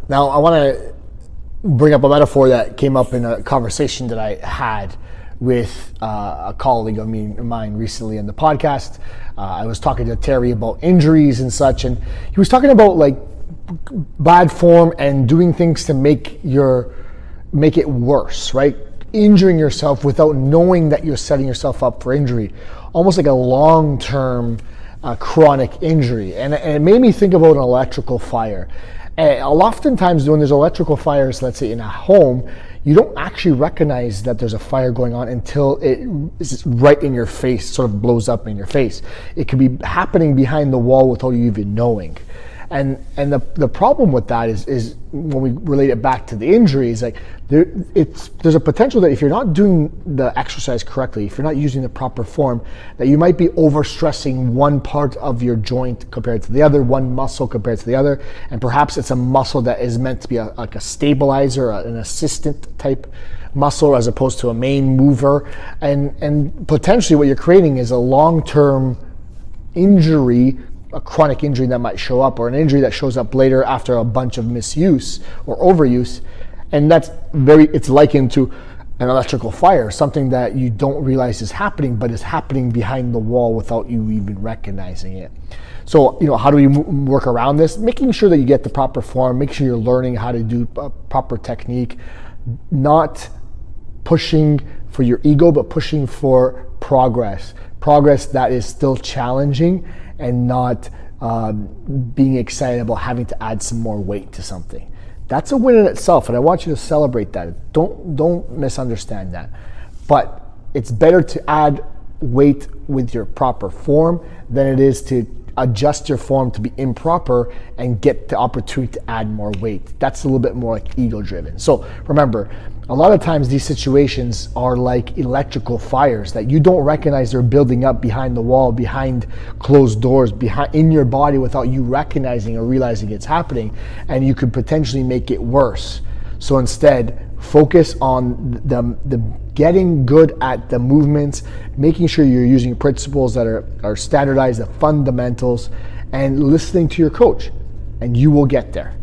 Now, I want to bring up a metaphor that came up in a conversation that I had with a colleague of mine recently in the podcast. I was talking to Terry about injuries and such, and he was talking about like bad form and doing things to make it worse, right? Injuring yourself without knowing that you're setting yourself up for injury, almost like a long-term chronic injury. And it made me think about an electrical fire. Oftentimes when there's electrical fires, let's say in a home, you don't actually recognize that there's a fire going on until it is right in your face, sort of blows up in your face. It could be happening behind the wall without you even knowing. And the problem with that is when we relate it back to the injuries, like there's a potential that if you're not doing the exercise correctly, if you're not using the proper form, that you might be overstressing one part of your joint compared to the other, one muscle compared to the other, and perhaps it's a muscle that is meant to be like a stabilizer, an assistant type muscle as opposed to a main mover, and potentially what you're creating is a long-term injury, a chronic injury that might show up, or an injury that shows up later after a bunch of misuse or overuse. And it's likened to an electrical fire, something that you don't realize is happening, but is happening behind the wall without you even recognizing it. So, how do we work around this? Making sure that you get the proper form, make sure you're learning how to do proper technique, not pushing for your ego, but pushing for progress that is still challenging, and not being excited about having to add some more weight to something. That's a win in itself, and I want you to celebrate that. Don't misunderstand that. But it's better to add weight with your proper form than it is to adjust your form to be improper and get the opportunity to add more weight. That's a little bit more like ego driven. So remember, a lot of times these situations are like electrical fires that you don't recognize they're building up behind the wall, behind closed doors, in your body without you recognizing or realizing it's happening, and you could potentially make it worse. So instead, focus on the getting good at the movements, making sure you're using principles that are standardized, the fundamentals, and listening to your coach, and you will get there.